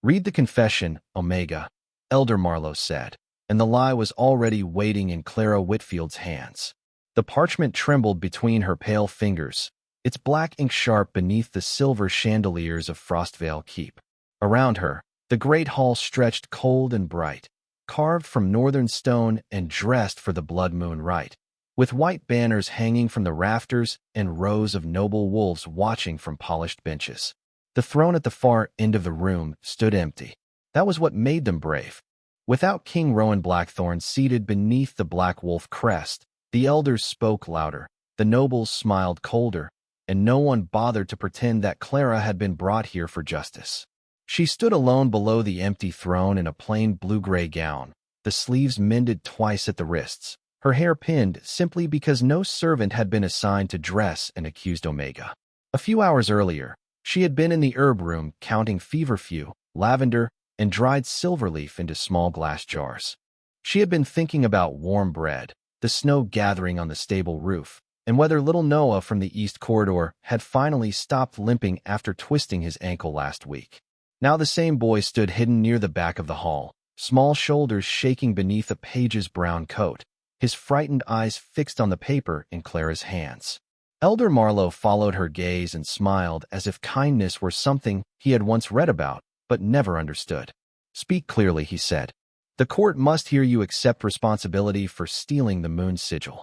Read the confession, Omega, Elder Marlowe said, and the lie was already waiting in Clara Whitfield's hands. The parchment trembled between her pale fingers, its black ink sharp beneath the silver chandeliers of Frostvale Keep. Around her, the great hall stretched cold and bright, carved from northern stone and dressed for the blood moon rite, with white banners hanging from the rafters and rows of noble wolves watching from polished benches. The throne at the far end of the room stood empty. That was what made them brave. Without King Rowan Blackthorn seated beneath the black wolf crest, the elders spoke louder, the nobles smiled colder, and no one bothered to pretend that Clara had been brought here for justice. She stood alone below the empty throne in a plain blue-gray gown, the sleeves mended twice at the wrists, her hair pinned simply because no servant had been assigned to dress and accused Omega. A few hours earlier, she had been in the herb room counting feverfew, lavender, and dried silverleaf into small glass jars. She had been thinking about warm bread, the snow gathering on the stable roof, and whether little Noah from the east corridor had finally stopped limping after twisting his ankle last week. Now the same boy stood hidden near the back of the hall, small shoulders shaking beneath a page's brown coat, his frightened eyes fixed on the paper in Clara's hands. Elder Marlowe followed her gaze and smiled as if kindness were something he had once read about, but never understood. "Speak clearly," he said. "The court must hear you accept responsibility for stealing the Moon Sigil."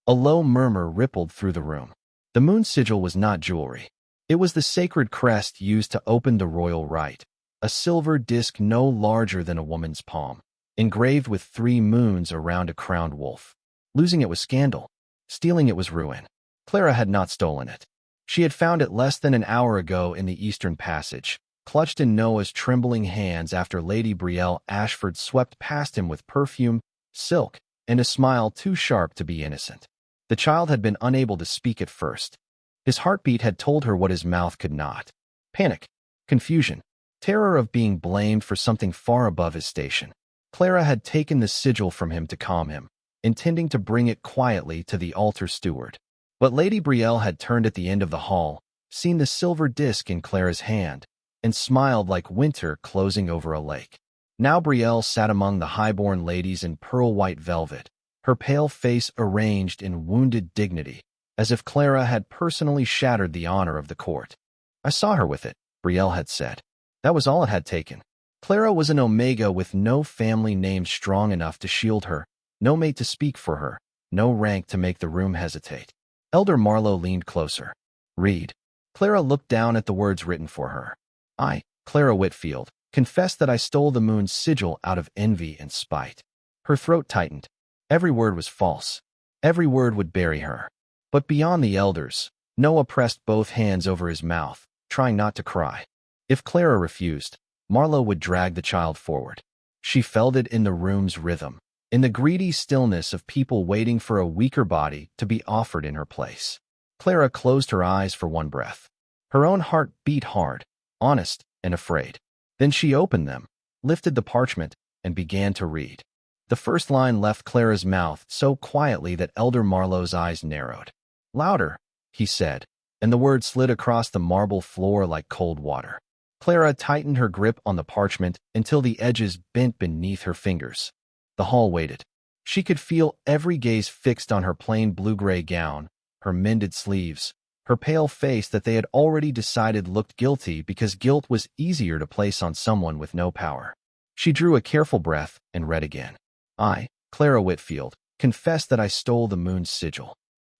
A low murmur rippled through the room. The Moon Sigil was not jewelry. It was the sacred crest used to open the royal rite, a silver disc no larger than a woman's palm, engraved with 3 moons around a crowned wolf. Losing it was scandal. Stealing it was ruin. Clara had not stolen it. She had found it less than an hour ago in the eastern passage, clutched in Noah's trembling hands after Lady Brielle Ashford swept past him with perfume, silk, and a smile too sharp to be innocent. The child had been unable to speak at first. His heartbeat had told her what his mouth could not. Panic, confusion, terror of being blamed for something far above his station. Clara had taken the sigil from him to calm him, intending to bring it quietly to the altar steward. But Lady Brielle had turned at the end of the hall, seen the silver disc in Clara's hand, and smiled like winter closing over a lake. Now Brielle sat among the high-born ladies in pearl-white velvet, her pale face arranged in wounded dignity, as if Clara had personally shattered the honor of the court. "I saw her with it," Brielle had said. That was all it had taken. Clara was an Omega with no family name strong enough to shield her, no mate to speak for her, no rank to make the room hesitate. Elder Marlowe leaned closer. "Read." Clara looked down at the words written for her. "I, Clara Whitfield, confess that I stole the Moon's Sigil out of envy and spite." Her throat tightened. Every word was false. Every word would bury her. But beyond the elders, Noah pressed both hands over his mouth, trying not to cry. If Clara refused, Marlowe would drag the child forward. She felt it in the room's rhythm, in the greedy stillness of people waiting for a weaker body to be offered in her place. Clara closed her eyes for one breath. Her own heart beat hard, honest and afraid. Then she opened them, lifted the parchment, and began to read. The first line left Clara's mouth so quietly that Elder Marlowe's eyes narrowed. "Louder," he said, and the word slid across the marble floor like cold water. Clara tightened her grip on the parchment until the edges bent beneath her fingers. The hall waited. She could feel every gaze fixed on her plain blue-gray gown, her mended sleeves, her pale face that they had already decided looked guilty because guilt was easier to place on someone with no power. She drew a careful breath and read again. "I, Clara Whitfield, confess that I stole the Moon's Sigil."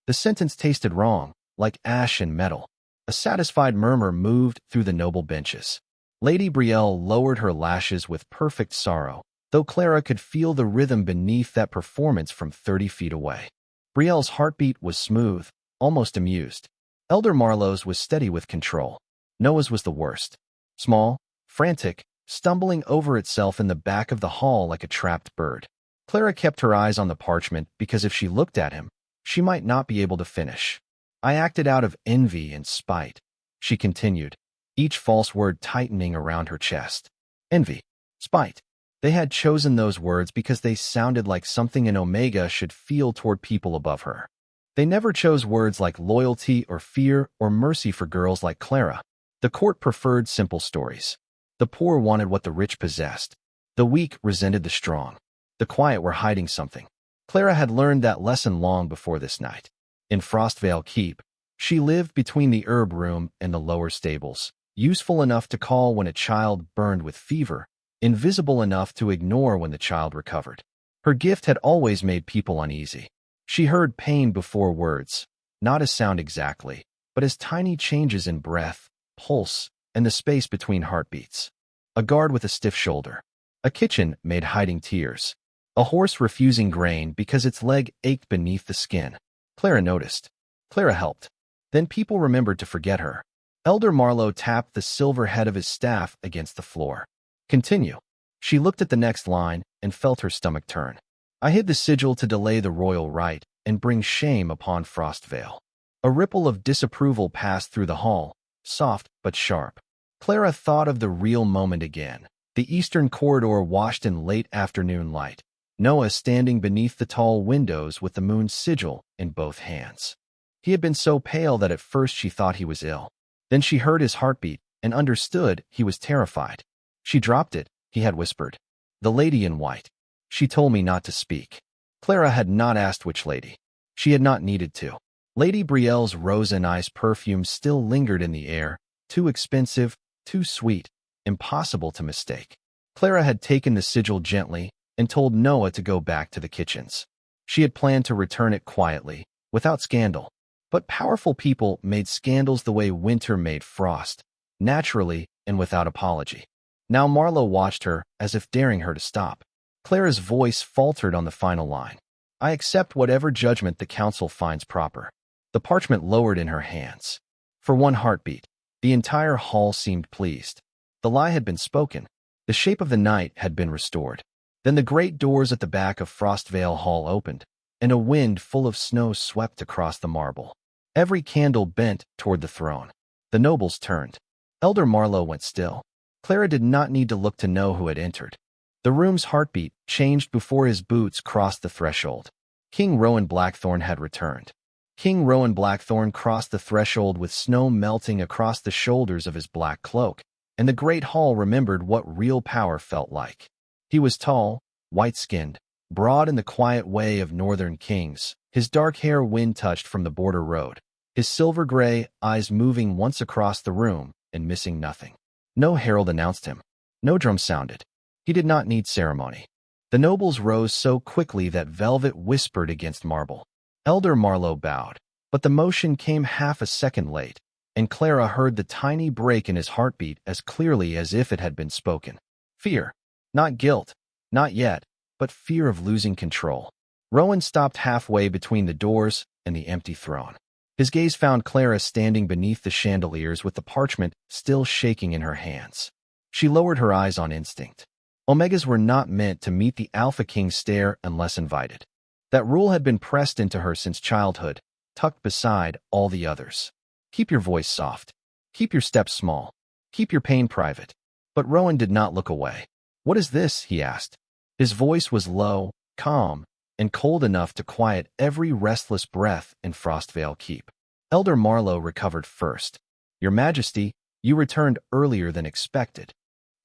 The sentence tasted wrong, like ash and metal. A satisfied murmur moved through the noble benches. Lady Brielle lowered her lashes with perfect sorrow, though Clara could feel the rhythm beneath that performance from 30 feet away. Brielle's heartbeat was smooth, almost amused. Elder Marlowe's was steady with control. Noah's was the worst. Small, frantic, stumbling over itself in the back of the hall like a trapped bird. Clara kept her eyes on the parchment because if she looked at him, she might not be able to finish. "I acted out of envy and spite," she continued, each false word tightening around her chest. Envy, spite. They had chosen those words because they sounded like something an Omega should feel toward people above her. They never chose words like loyalty or fear or mercy for girls like Clara. The court preferred simple stories. The poor wanted what the rich possessed. The weak resented the strong. The quiet were hiding something. Clara had learned that lesson long before this night. In Frostvale Keep, she lived between the herb room and the lower stables, useful enough to call when a child burned with fever, invisible enough to ignore when the child recovered. Her gift had always made people uneasy. She heard pain before words, not as sound exactly, but as tiny changes in breath, pulse, and the space between heartbeats. A guard with a stiff shoulder. A kitchen made hiding tears. A horse refusing grain because its leg ached beneath the skin. Clara noticed. Clara helped. Then people remembered to forget her. Elder Marlowe tapped the silver head of his staff against the floor. Continue. She looked at the next line and felt her stomach turn. I hid the sigil to delay the royal rite and bring shame upon Frostvale. A ripple of disapproval passed through the hall, soft but sharp. Clara thought of the real moment again. The eastern corridor washed in late afternoon light. Noah standing beneath the tall windows with the moon sigil in both hands. He had been so pale that at first she thought he was ill. Then she heard his heartbeat and understood he was terrified. She dropped it, he had whispered. The lady in white. She told me not to speak. Clara had not asked which lady. She had not needed to. Lady Brielle's rose and ice perfume still lingered in the air, too expensive, too sweet, impossible to mistake. Clara had taken the sigil gently and told Noah to go back to the kitchens. She had planned to return it quietly, without scandal. But powerful people made scandals the way winter made frost, naturally and without apology. Now Marlowe watched her as if daring her to stop. Clara's voice faltered on the final line. I accept whatever judgment the council finds proper. The parchment lowered in her hands. For one heartbeat, the entire hall seemed pleased. The lie had been spoken. The shape of the night had been restored. Then the great doors at the back of Frostvale Hall opened, and a wind full of snow swept across the marble. Every candle bent toward the throne. The nobles turned. Elder Marlowe went still. Clara did not need to look to know who had entered. The room's heartbeat changed before his boots crossed the threshold. King Rowan Blackthorn had returned. King Rowan Blackthorn crossed the threshold with snow melting across the shoulders of his black cloak, and the great hall remembered what real power felt like. He was tall, white-skinned, broad in the quiet way of northern kings, his dark hair wind-touched from the border road, his silver-gray eyes moving once across the room and missing nothing. No herald announced him. No drum sounded. He did not need ceremony. The nobles rose so quickly that velvet whispered against marble. Elder Marlowe bowed, but the motion came half a second late, and Clara heard the tiny break in his heartbeat as clearly as if it had been spoken. Fear. Not guilt. Not yet, but fear of losing control. Rowan stopped halfway between the doors and the empty throne. His gaze found Clara standing beneath the chandeliers with the parchment still shaking in her hands. She lowered her eyes on instinct. Omegas were not meant to meet the Alpha King's stare unless invited. That rule had been pressed into her since childhood, tucked beside all the others. Keep your voice soft. Keep your steps small. Keep your pain private. But Rowan did not look away. What is this? He asked. His voice was low, calm, and cold enough to quiet every restless breath in Frostvale Keep. Elder Marlowe recovered first. Your Majesty, you returned earlier than expected.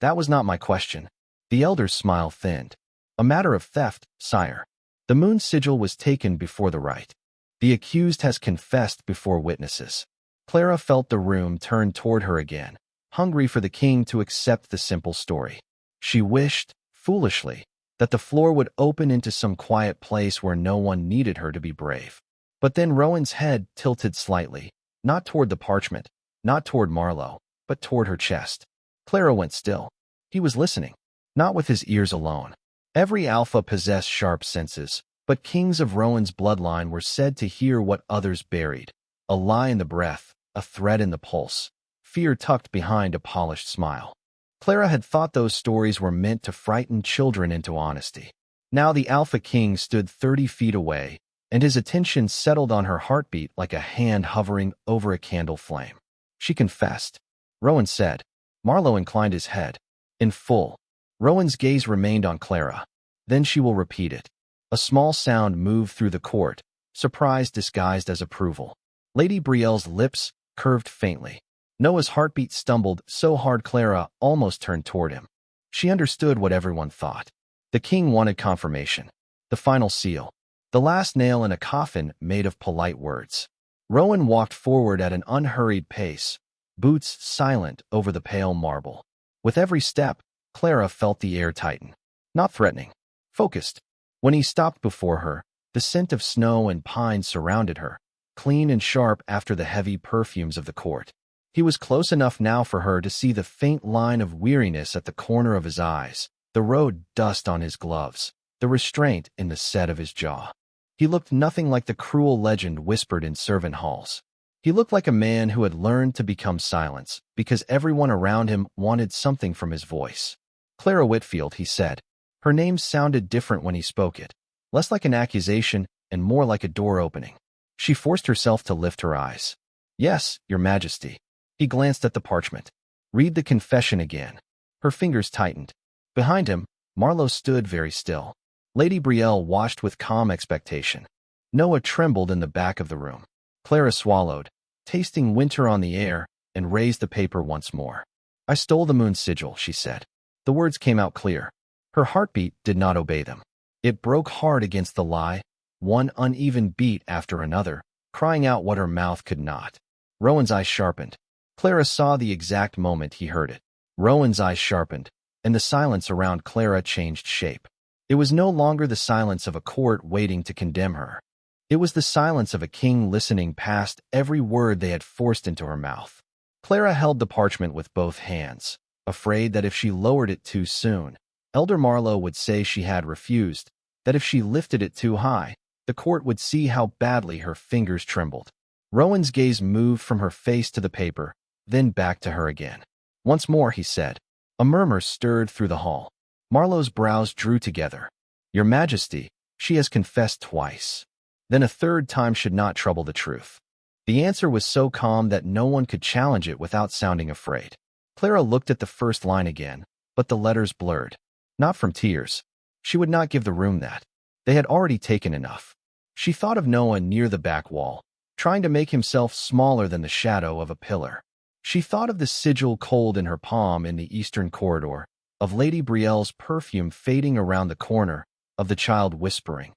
That was not my question. The elder's smile thinned. A matter of theft, sire. The moon sigil was taken before the rite. The accused has confessed before witnesses. Clara felt the room turn toward her again, hungry for the king to accept the simple story. She wished, foolishly, that the floor would open into some quiet place where no one needed her to be brave. But then Rowan's head tilted slightly, not toward the parchment, not toward Marlowe, but toward her chest. Clara went still. He was listening, not with his ears alone. Every alpha possessed sharp senses, but kings of Rowan's bloodline were said to hear what others buried. A lie in the breath, a threat in the pulse, fear tucked behind a polished smile. Clara had thought those stories were meant to frighten children into honesty. Now the Alpha King stood 30 feet away, and his attention settled on her heartbeat like a hand hovering over a candle flame. She confessed. Rowan said. Marlowe inclined his head. In full. Rowan's gaze remained on Clara. Then she will repeat it. A small sound moved through the court, surprise disguised as approval. Lady Brielle's lips curved faintly. Noah's heartbeat stumbled so hard Clara almost turned toward him. She understood what everyone thought. The king wanted confirmation. The final seal. The last nail in a coffin made of polite words. Rowan walked forward at an unhurried pace, boots silent over the pale marble. With every step, Clara felt the air tighten. Not threatening. Focused. When he stopped before her, the scent of snow and pine surrounded her, clean and sharp after the heavy perfumes of the court. He was close enough now for her to see the faint line of weariness at the corner of his eyes, the road dust on his gloves, the restraint in the set of his jaw. He looked nothing like the cruel legend whispered in servant halls. He looked like a man who had learned to become silence because everyone around him wanted something from his voice. Clara Whitfield, he said. Her name sounded different when he spoke it, less like an accusation and more like a door opening. She forced herself to lift her eyes. Yes, Your Majesty. He glanced at the parchment. Read the confession again. Her fingers tightened. Behind him, Marlowe stood very still. Lady Brielle watched with calm expectation. Noah trembled in the back of the room. Clara swallowed, tasting winter on the air, and raised the paper once more. I stole the Moon Sigil, she said. The words came out clear. Her heartbeat did not obey them. It broke hard against the lie, one uneven beat after another, crying out what her mouth could not. Rowan's eyes sharpened. Clara saw the exact moment he heard it. Rowan's eyes sharpened, and the silence around Clara changed shape. It was no longer the silence of a court waiting to condemn her. It was the silence of a king listening past every word they had forced into her mouth. Clara held the parchment with both hands, afraid that if she lowered it too soon, Elder Marlowe would say she had refused, that if she lifted it too high, the court would see how badly her fingers trembled. Rowan's gaze moved from her face to the paper, then back to her again. Once more, he said. A murmur stirred through the hall. Marlowe's brows drew together. Your Majesty, she has confessed twice. Then a third time should not trouble the truth. The answer was so calm that no one could challenge it without sounding afraid. Clara looked at the first line again, but the letters blurred. Not from tears. She would not give the room that. They had already taken enough. She thought of Noah near the back wall, trying to make himself smaller than the shadow of a pillar. She thought of the sigil cold in her palm in the eastern corridor, of Lady Brielle's perfume fading around the corner, of the child whispering,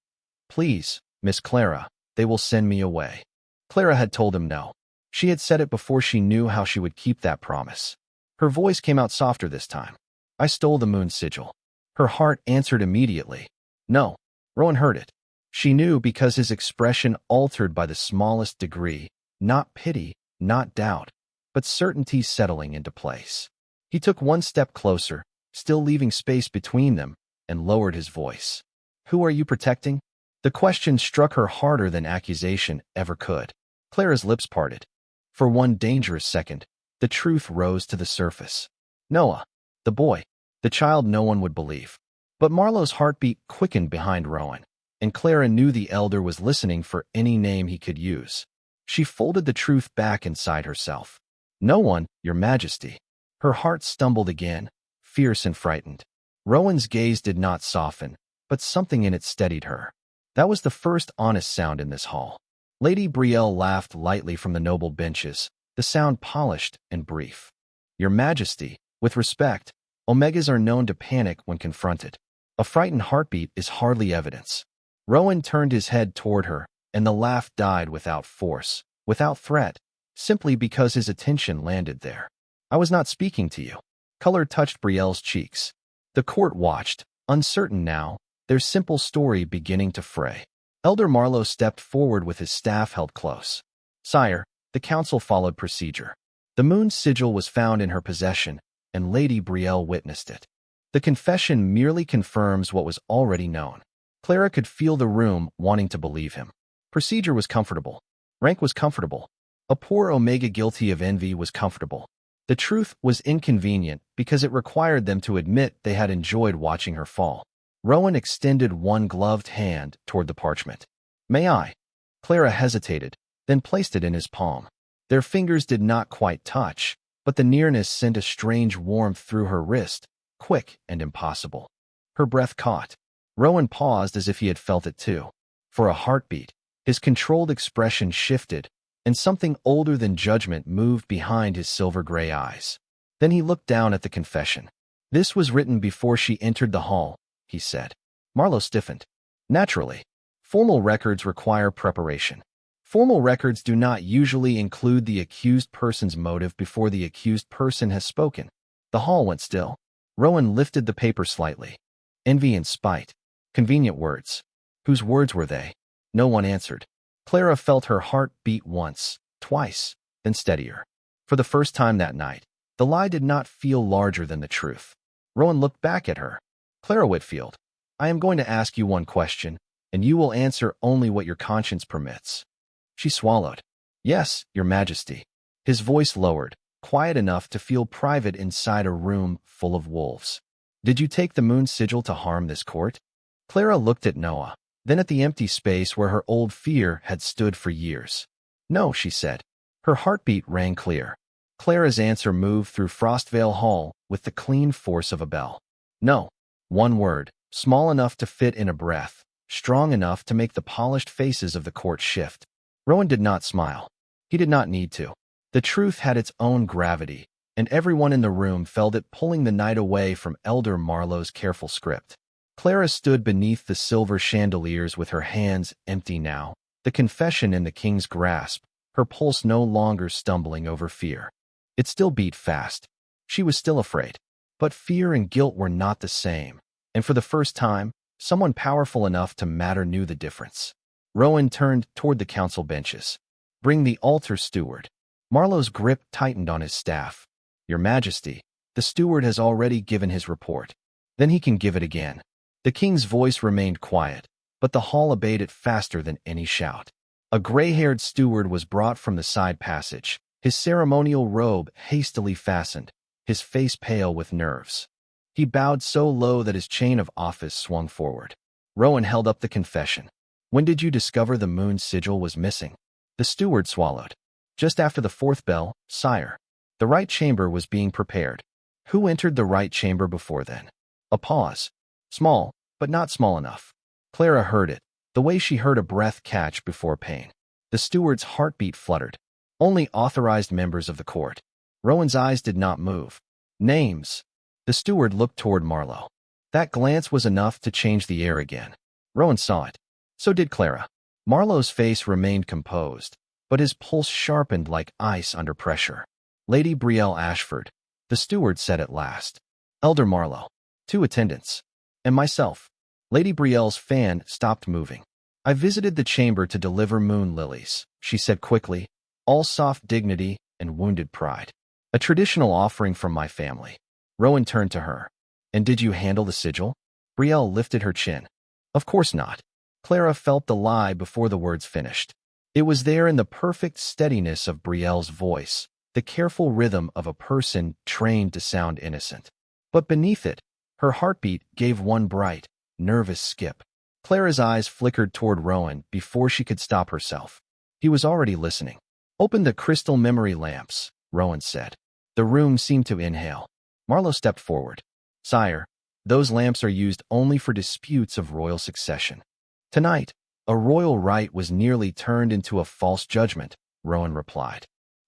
Please, Miss Clara, they will send me away. Clara had told him no. She had said it before she knew how she would keep that promise. Her voice came out softer this time. I stole the Moon Sigil. Her heart answered immediately. No. Rowan heard it. She knew because his expression altered by the smallest degree, not pity, not doubt, but certainty settling into place. He took one step closer, still leaving space between them, and lowered his voice. Who are you protecting? The question struck her harder than accusation ever could. Clara's lips parted. For one dangerous second, the truth rose to the surface. Noah. The boy. The child no one would believe. But Marlowe's heartbeat quickened behind Rowan, and Clara knew the elder was listening for any name he could use. She folded the truth back inside herself. No one, Your Majesty. Her heart stumbled again, fierce and frightened. Rowan's gaze did not soften, but something in it steadied her. That was the first honest sound in this hall. Lady Brielle laughed lightly from the noble benches, the sound polished and brief. Your Majesty, with respect, Omegas are known to panic when confronted. A frightened heartbeat is hardly evidence. Rowan turned his head toward her, and the laugh died without force, without threat, simply because his attention landed there. I was not speaking to you. Color touched Brielle's cheeks. The court watched, uncertain now, their simple story beginning to fray. Elder Marlowe stepped forward with his staff held close. Sire, the council followed procedure. The Moon Sigil was found in her possession, and Lady Brielle witnessed it. The confession merely confirms what was already known. Clara could feel the room wanting to believe him. Procedure was comfortable. Rank was comfortable. A poor Omega guilty of envy was comfortable. The truth was inconvenient because it required them to admit they had enjoyed watching her fall. Rowan extended one gloved hand toward the parchment. May I? Clara hesitated, then placed it in his palm. Their fingers did not quite touch, but the nearness sent a strange warmth through her wrist, quick and impossible. Her breath caught. Rowan paused as if he had felt it too. For a heartbeat, his controlled expression shifted, and something older than judgment moved behind his silver-gray eyes. Then he looked down at the confession. This was written before she entered the hall, he said. Marlowe stiffened. Naturally. Formal records require preparation. Formal records do not usually include the accused person's motive before the accused person has spoken. The hall went still. Rowan lifted the paper slightly. Envy and spite. Convenient words. Whose words were they? No one answered. Clara felt her heart beat once, twice, then steadier. For the first time that night, the lie did not feel larger than the truth. Rowan looked back at her. Clara Whitfield, I am going to ask you one question, and you will answer only what your conscience permits. She swallowed. Yes, Your Majesty. His voice lowered, quiet enough to feel private inside a room full of wolves. Did you take the Moon Sigil to harm this court? Clara looked at Noah, then at the empty space where her old fear had stood for years. No, she said. Her heartbeat rang clear. Clara's answer moved through Frostvale Hall with the clean force of a bell. No. One word, small enough to fit in a breath, strong enough to make the polished faces of the court shift. Rowan did not smile. He did not need to. The truth had its own gravity, and everyone in the room felt it pulling the night away from Elder Marlowe's careful script. Clara stood beneath the silver chandeliers with her hands empty now, the confession in the king's grasp, her pulse no longer stumbling over fear. It still beat fast. She was still afraid. But fear and guilt were not the same, and for the first time, someone powerful enough to matter knew the difference. Rowan turned toward the council benches. Bring the altar steward. Marlowe's grip tightened on his staff. Your Majesty, the steward has already given his report. Then he can give it again. The king's voice remained quiet, but the hall obeyed it faster than any shout. A gray-haired steward was brought from the side passage, his ceremonial robe hastily fastened, his face pale with nerves. He bowed so low that his chain of office swung forward. Rowan held up the confession. When did you discover the Moon Sigil was missing? The steward swallowed. Just after the fourth bell, sire. The rite chamber was being prepared. Who entered the rite chamber before then? A pause. Small, but not small enough. Clara heard it, the way she heard a breath catch before pain. The steward's heartbeat fluttered. Only authorized members of the court. Rowan's eyes did not move. Names. The steward looked toward Marlowe. That glance was enough to change the air again. Rowan saw it. So did Clara. Marlowe's face remained composed, but his pulse sharpened like ice under pressure. Lady Brielle Ashford, the steward said at last. Elder Marlowe. 2 attendants. And myself. Lady Brielle's fan stopped moving. I visited the chamber to deliver moon lilies, she said quickly, all soft dignity and wounded pride. A traditional offering from my family. Rowan turned to her. And did you handle the sigil? Brielle lifted her chin. Of course not. Clara felt the lie before the words finished. It was there in the perfect steadiness of Brielle's voice, the careful rhythm of a person trained to sound innocent. But beneath it, her heartbeat gave one bright, nervous skip. Clara's eyes flickered toward Rowan before she could stop herself. He was already listening. Open the crystal memory lamps, Rowan said. The room seemed to inhale. Marlowe stepped forward. Sire, those lamps are used only for disputes of royal succession. Tonight, a royal rite was nearly turned into a false judgment, Rowan replied.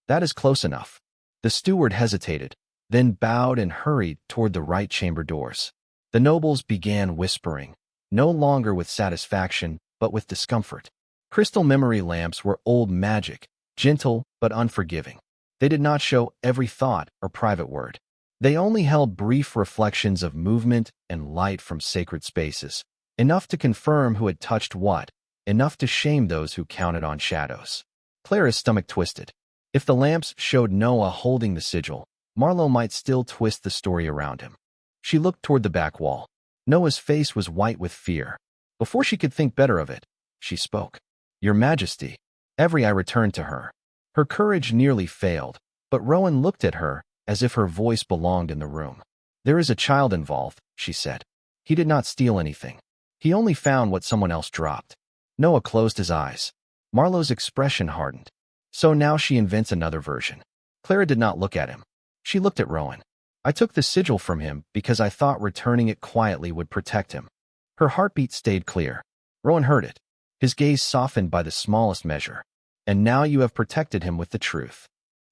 That is close enough. The steward hesitated, then bowed and hurried toward the rite chamber doors. The nobles began whispering, no longer with satisfaction, but with discomfort. Crystal memory lamps were old magic, gentle but unforgiving. They did not show every thought or private word. They only held brief reflections of movement and light from sacred spaces, enough to confirm who had touched what, enough to shame those who counted on shadows. Clara's stomach twisted. If the lamps showed Noah holding the sigil, Marlowe might still twist the story around him. She looked toward the back wall. Noah's face was white with fear. Before she could think better of it, she spoke. Your Majesty. Every eye returned to her. Her courage nearly failed, but Rowan looked at her as if her voice belonged in the room. There is a child involved, she said. He did not steal anything. He only found what someone else dropped. Noah closed his eyes. Marlowe's expression hardened. So now she invents another version. Clara did not look at him. She looked at Rowan. I took the sigil from him because I thought returning it quietly would protect him. Her heartbeat stayed clear. Rowan heard it. His gaze softened by the smallest measure. and now you have protected him with the truth."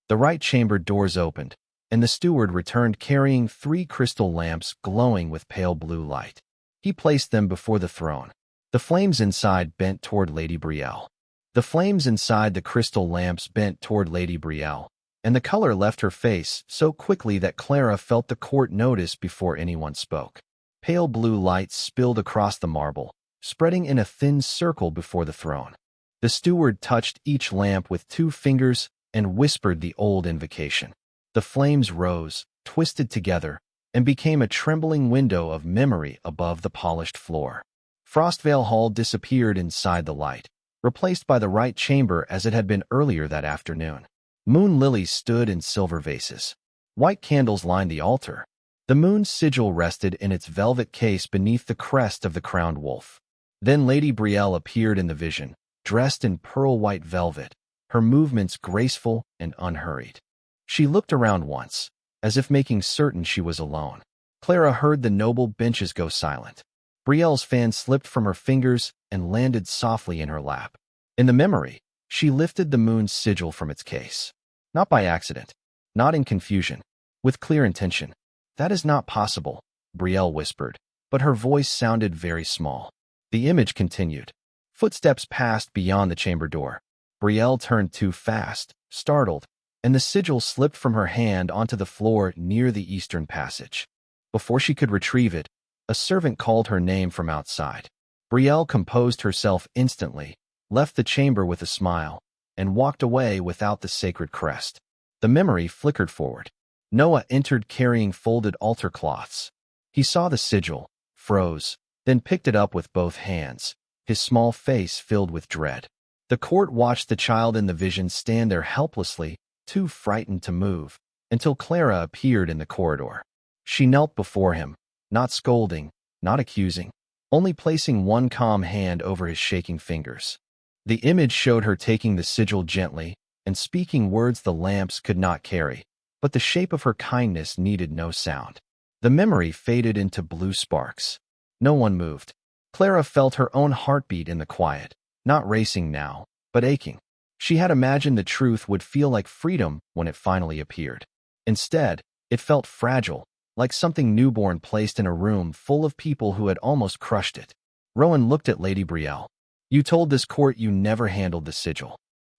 The right chamber doors opened, and the steward returned carrying 3 crystal lamps glowing with pale blue light. He placed them before the throne. The flames inside bent toward Lady Brielle. The flames inside the crystal lamps bent toward Lady Brielle, and the color left her face so quickly that Clara felt the court notice before anyone spoke. Pale blue light spilled across the marble, spreading in a thin circle before the throne. The steward touched each lamp with 2 fingers and whispered the old invocation. The flames rose, twisted together, and became a trembling window of memory above the polished floor. Frostvale Hall disappeared inside the light, replaced by the right chamber as it had been earlier that afternoon. Moon lilies stood in silver vases. White candles lined the altar. The moon sigil rested in its velvet case beneath the crest of the crowned wolf. Then Lady Brielle appeared in the vision, dressed in pearl-white velvet, her movements graceful and unhurried. She looked around once, as if making certain she was alone. Clara heard the noble benches go silent. Brielle's fan slipped from her fingers and landed softly in her lap. In the memory, she lifted the moon's sigil from its case. Not by accident, not in confusion, with clear intention. "That is not possible," Brielle whispered, but her voice sounded very small. The image continued. Footsteps passed beyond the chamber door. Brielle turned too fast, startled, and the sigil slipped from her hand onto the floor near the eastern passage. Before she could retrieve it, a servant called her name from outside. Brielle composed herself instantly, left the chamber with a smile, and walked away without the sacred crest. The memory flickered forward. Noah entered carrying folded altar cloths. He saw the sigil, froze, then picked it up with both hands, his small face filled with dread. The court watched the child in the vision stand there helplessly, too frightened to move, until Clara appeared in the corridor. She knelt before him, not scolding, not accusing, only placing one calm hand over his shaking fingers. The image showed her taking the sigil gently and speaking words the lamps could not carry, but the shape of her kindness needed no sound. The memory faded into blue sparks. No one moved. Clara felt her own heartbeat in the quiet, not racing now, but aching. She had imagined the truth would feel like freedom when it finally appeared. Instead, it felt fragile, like something newborn placed in a room full of people who had almost crushed it. Rowan looked at Lady Brielle. "You told this court you never handled the sigil."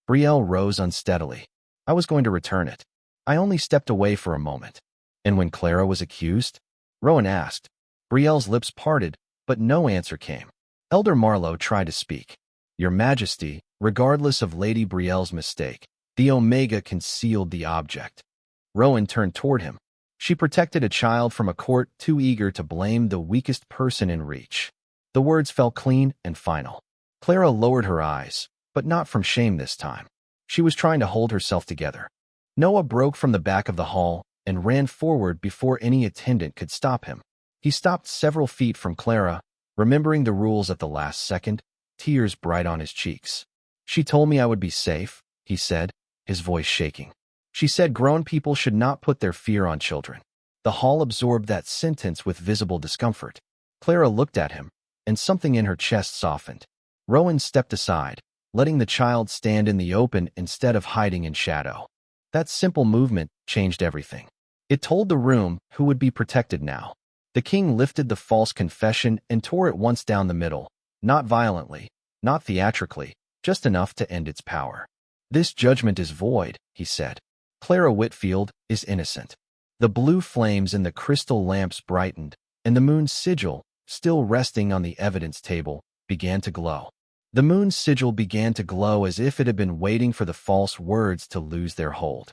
Brielle rose unsteadily. "I was going to return it. I only stepped away for a moment." "And when Clara was accused?" Rowan asked. Brielle's lips parted, but no answer came. Elder Marlowe tried to speak. "Your Majesty, regardless of Lady Brielle's mistake, the Omega concealed the object." Rowan turned toward him. "She protected a child from a court too eager to blame the weakest person in reach." The words fell clean and final. Clara lowered her eyes, but not from shame this time. She was trying to hold herself together. Noah broke from the back of the hall and ran forward before any attendant could stop him. He stopped several feet from Clara, remembering the rules at the last second, tears bright on his cheeks. "She told me I would be safe," he said, his voice shaking. "She said grown people should not put their fear on children." The hall absorbed that sentence with visible discomfort. Clara looked at him, and something in her chest softened. Rowan stepped aside, letting the child stand in the open instead of hiding in shadow. That simple movement changed everything. It told the room who would be protected now. The king lifted the false confession and tore it once down the middle, not violently, not theatrically, just enough to end its power. "This judgment is void," he said. "Clara Whitfield is innocent." The blue flames in the crystal lamps brightened, and the moon's sigil, still resting on the evidence table, began to glow. The moon's sigil began to glow as if it had been waiting for the false words to lose their hold.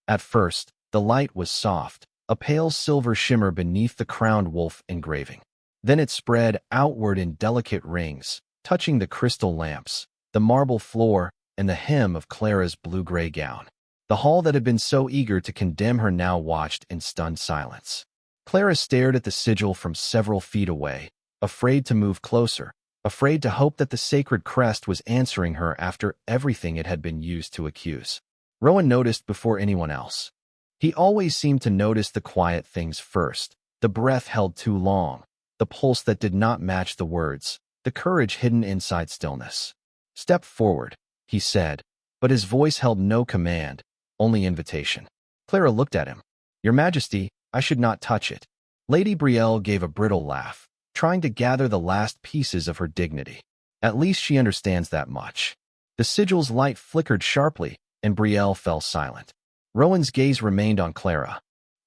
At first, the light was soft, a pale silver shimmer beneath the crowned wolf engraving. Then it spread outward in delicate rings, touching the crystal lamps, the marble floor, and the hem of Clara's blue-gray gown. The hall that had been so eager to condemn her now watched in stunned silence. Clara stared at the sigil from several feet away, afraid to move closer, afraid to hope that the sacred crest was answering her after everything it had been used to accuse. Rowan noticed before anyone else. He always seemed to notice the quiet things first, the breath held too long, the pulse that did not match the words, the courage hidden inside stillness. "Step forward," he said, but his voice held no command, only invitation. Clara looked at him. "Your Majesty, I should not touch it." Lady Brielle gave a brittle laugh, trying to gather the last pieces of her dignity. At least she understands that much. The sigil's light flickered sharply, and Brielle fell silent. Rowan's gaze remained on Clara.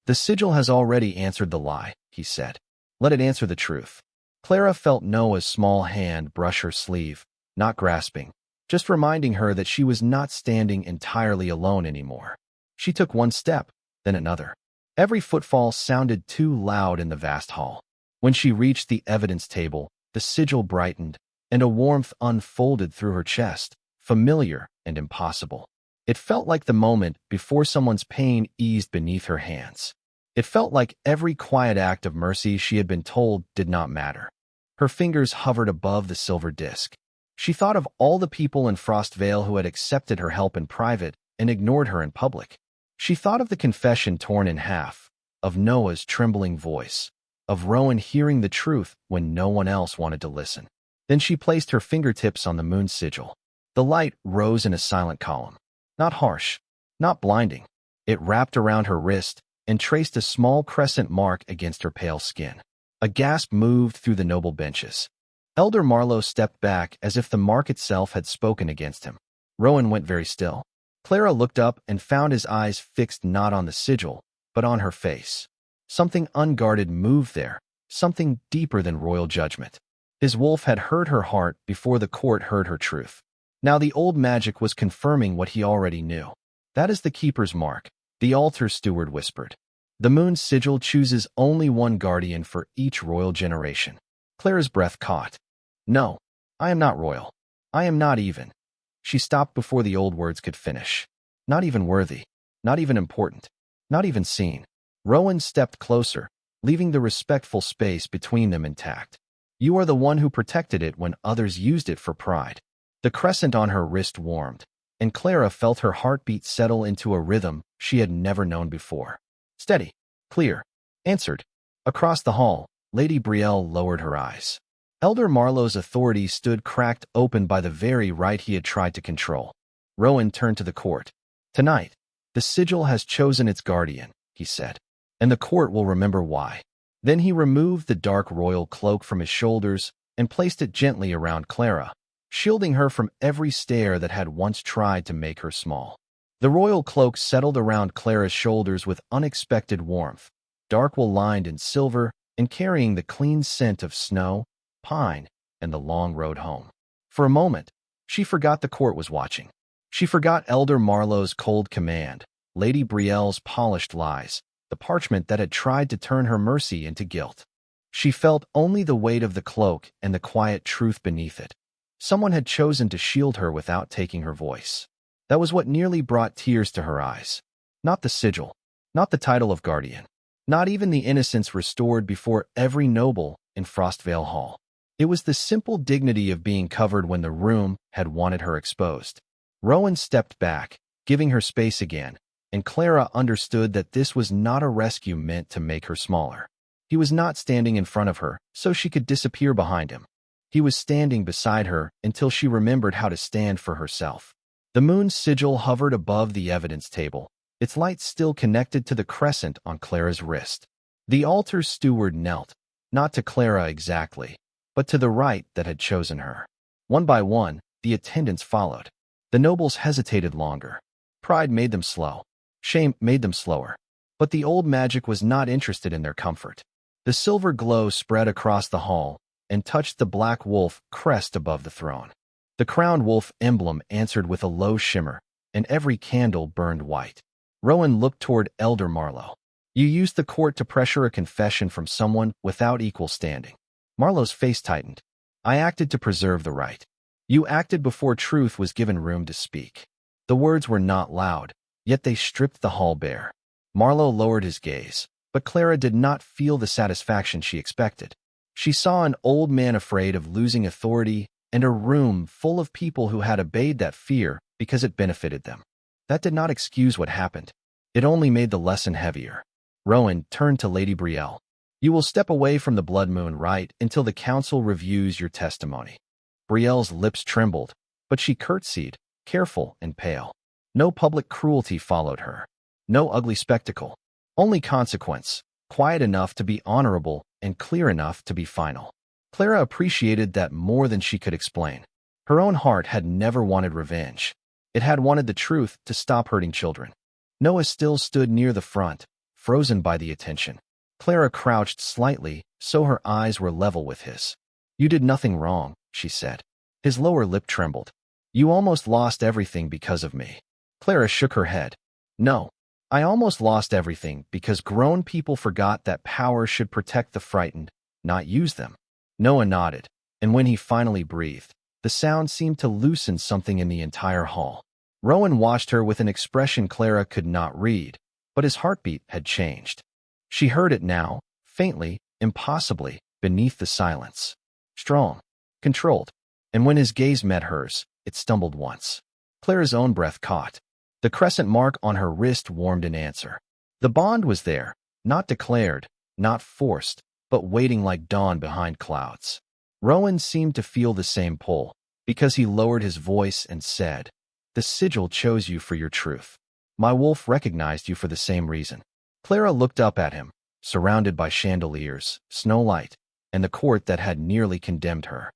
"The sigil has already answered the lie," he said. "Let it answer the truth." Clara felt Noah's small hand brush her sleeve, not grasping, just reminding her that she was not standing entirely alone anymore. She took one step, then another. Every footfall sounded too loud in the vast hall. When she reached the evidence table, the sigil brightened, and a warmth unfolded through her chest, familiar and impossible. It felt like the moment before someone's pain eased beneath her hands. It felt like every quiet act of mercy she had been told did not matter. Her fingers hovered above the silver disc. She thought of all the people in Frostvale who had accepted her help in private and ignored her in public. She thought of the confession torn in half, of Noah's trembling voice, of Rowan hearing the truth when no one else wanted to listen. Then she placed her fingertips on the moon sigil. The light rose in a silent column. Not harsh, not blinding. It wrapped around her wrist and traced a small crescent mark against her pale skin. A gasp moved through the noble benches. Elder Marlowe stepped back as if the mark itself had spoken against him. Rowan went very still. Clara looked up and found his eyes fixed not on the sigil, but on her face. Something unguarded moved there, something deeper than royal judgment. His wolf had heard her heart before the court heard her truth. Now the old magic was confirming what he already knew. "That is the keeper's mark," the altar steward whispered. "The moon sigil chooses only one guardian for each royal generation." Clara's breath caught. "No, I am not royal. I am not even." She stopped before the old words could finish. "Not even worthy, not even important, not even seen." Rowan stepped closer, leaving the respectful space between them intact. "You are the one who protected it when others used it for pride." The crescent on her wrist warmed, and Clara felt her heartbeat settle into a rhythm she had never known before. "Steady, clear," answered. Across the hall, Lady Brielle lowered her eyes. Elder Marlowe's authority stood cracked open by the very rite he had tried to control. Rowan turned to the court. "Tonight, the sigil has chosen its guardian," he said, "and the court will remember why." Then he removed the dark royal cloak from his shoulders and placed it gently around Clara, shielding her from every stare that had once tried to make her small. The royal cloak settled around Clara's shoulders with unexpected warmth, dark wool-lined in silver and carrying the clean scent of snow, pine, and the long road home. For a moment, she forgot the court was watching. She forgot Elder Marlowe's cold command, Lady Brielle's polished lies, the parchment that had tried to turn her mercy into guilt. She felt only the weight of the cloak and the quiet truth beneath it. Someone had chosen to shield her without taking her voice. That was what nearly brought tears to her eyes. Not the sigil, not the title of guardian, not even the innocence restored before every noble in Frostvale Hall. It was the simple dignity of being covered when the room had wanted her exposed. Rowan stepped back, giving her space again, and Clara understood that this was not a rescue meant to make her smaller. He was not standing in front of her so she could disappear behind him. He was standing beside her until she remembered how to stand for herself. The moon sigil hovered above the evidence table, its light still connected to the crescent on Clara's wrist. The altar steward knelt, not to Clara exactly, but to the rite that had chosen her. One by one, the attendants followed. The nobles hesitated longer. Pride made them slow. Shame made them slower. But the old magic was not interested in their comfort. The silver glow spread across the hall and touched the black wolf crest above the throne. The crowned wolf emblem answered with a low shimmer, and every candle burned white. Rowan looked toward Elder Marlowe. "You used the court to pressure a confession from someone without equal standing." Marlowe's face tightened. "I acted to preserve the right. You acted before truth was given room to speak." The words were not loud, yet they stripped the hall bare. Marlowe lowered his gaze, but Clara did not feel the satisfaction she expected. She saw an old man afraid of losing authority and a room full of people who had obeyed that fear because it benefited them. That did not excuse what happened. It only made the lesson heavier. Rowan turned to Lady Brielle. "You will step away from the Blood Moon rite until the council reviews your testimony." Brielle's lips trembled, but she curtsied, careful and pale. No public cruelty followed her. No ugly spectacle. Only consequence, quiet enough to be honorable and clear enough to be final. Clara appreciated that more than she could explain. Her own heart had never wanted revenge. It had wanted the truth to stop hurting children. Noah still stood near the front, frozen by the attention. Clara crouched slightly, so her eyes were level with his. "You did nothing wrong," she said. His lower lip trembled. "You almost lost everything because of me." Clara shook her head. "No. I almost lost everything because grown people forgot that power should protect the frightened, not use them." Noah nodded, and when he finally breathed, the sound seemed to loosen something in the entire hall. Rowan watched her with an expression Clara could not read, but his heartbeat had changed. She heard it now, faintly, impossibly, beneath the silence. Strong, controlled, and when his gaze met hers, it stumbled once. Clara's own breath caught. The crescent mark on her wrist warmed in answer. The bond was there, not declared, not forced, but waiting like dawn behind clouds. Rowan seemed to feel the same pull, because he lowered his voice and said, "The sigil chose you for your truth. My wolf recognized you for the same reason." Clara looked up at him, surrounded by chandeliers, snow light, and the court that had nearly condemned her.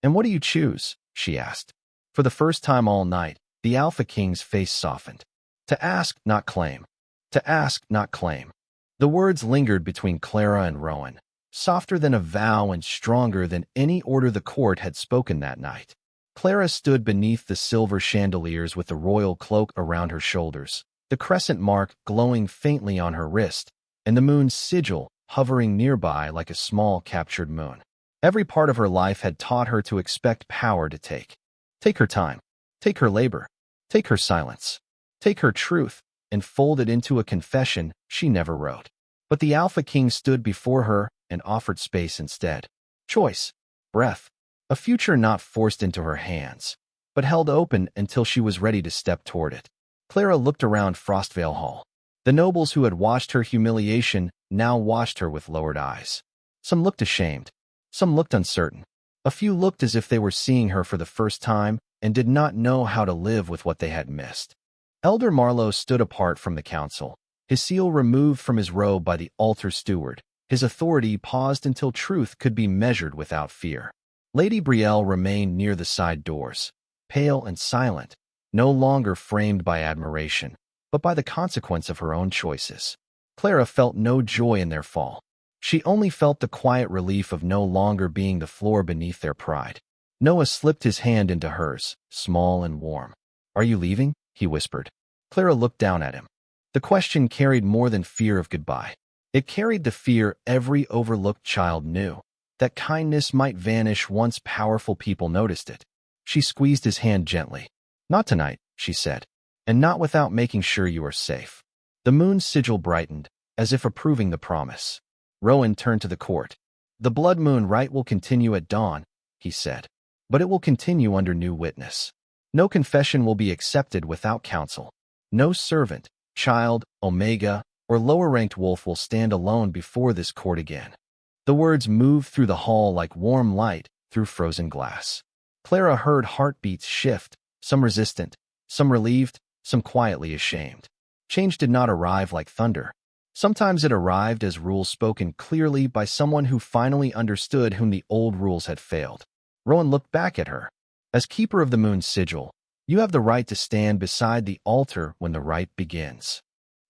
"And what do you choose?" she asked. For the first time all night, the Alpha King's face softened. "To ask, not claim. To ask, not claim." The words lingered between Clara and Rowan, softer than a vow and stronger than any order the court had spoken that night. Clara stood beneath the silver chandeliers with the royal cloak around her shoulders, the crescent mark glowing faintly on her wrist, and the moon's sigil hovering nearby like a small captured moon. Every part of her life had taught her to expect power to take. Take her time. Take her labor. Take her silence. Take her truth, and fold it into a confession she never wrote. But the Alpha King stood before her and offered space instead. Choice, breath, a future not forced into her hands, but held open until she was ready to step toward it. Clara looked around Frostvale Hall. The nobles who had watched her humiliation now watched her with lowered eyes. Some looked ashamed. Some looked uncertain. A few looked as if they were seeing her for the first time and did not know how to live with what they had missed. Elder Marlowe stood apart from the council, his seal removed from his robe by the altar steward. His authority paused until truth could be measured without fear. Lady Brielle remained near the side doors, pale and silent, no longer framed by admiration, but by the consequence of her own choices. Clara felt no joy in their fall. She only felt the quiet relief of no longer being the floor beneath their pride. Noah slipped his hand into hers, small and warm. "Are you leaving?" he whispered. Clara looked down at him. The question carried more than fear of goodbye. It carried the fear every overlooked child knew, that kindness might vanish once powerful people noticed it. She squeezed his hand gently. "Not tonight," she said, "and not without making sure you are safe." The moon's sigil brightened, as if approving the promise. Rowan turned to the court. "The blood moon rite will continue at dawn," he said, "but it will continue under new witness. No confession will be accepted without counsel. No servant, child, omega, or lower-ranked wolf will stand alone before this court again." The words moved through the hall like warm light through frozen glass. Clara heard heartbeats shift, some resistant, some relieved, some quietly ashamed. Change did not arrive like thunder. Sometimes it arrived as rules spoken clearly by someone who finally understood whom the old rules had failed. Rowan looked back at her. "As keeper of the moon's sigil, you have the right to stand beside the altar when the rite begins."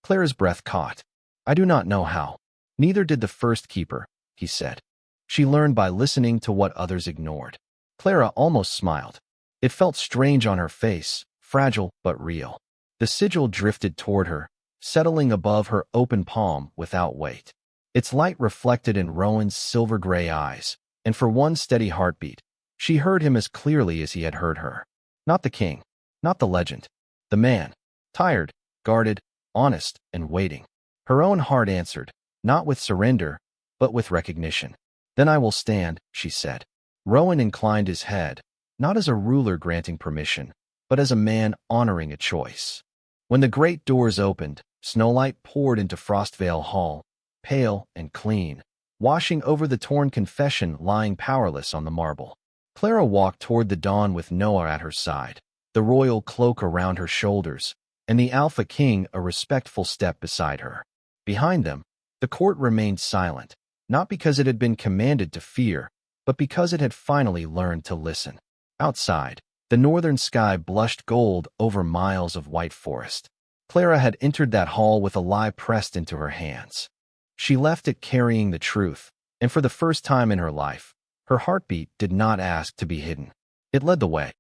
Clara's breath caught. "I do not know how. Neither did the first keeper," he said. "She learned by listening to what others ignored." Clara almost smiled. It felt strange on her face, fragile but real. The sigil drifted toward her, settling above her open palm without weight. Its light reflected in Rowan's silver-gray eyes, and for one steady heartbeat, she heard him as clearly as he had heard her. Not the king, not the legend, the man, tired, guarded, honest, and waiting. Her own heart answered, not with surrender, but with recognition. "Then I will stand," she said. Rowan inclined his head, not as a ruler granting permission, but as a man honoring a choice. When the great doors opened, snowlight poured into Frostvale Hall, pale and clean, washing over the torn confession lying powerless on the marble. Clara walked toward the dawn with Noah at her side. the royal cloak around her shoulders, and the Alpha King a respectful step beside her. Behind them, the court remained silent, not because it had been commanded to fear, but because it had finally learned to listen. Outside, the northern sky blushed gold over miles of white forest. Clara had entered that hall with a lie pressed into her hands. She left it carrying the truth, and for the first time in her life, her heartbeat did not ask to be hidden. It led the way.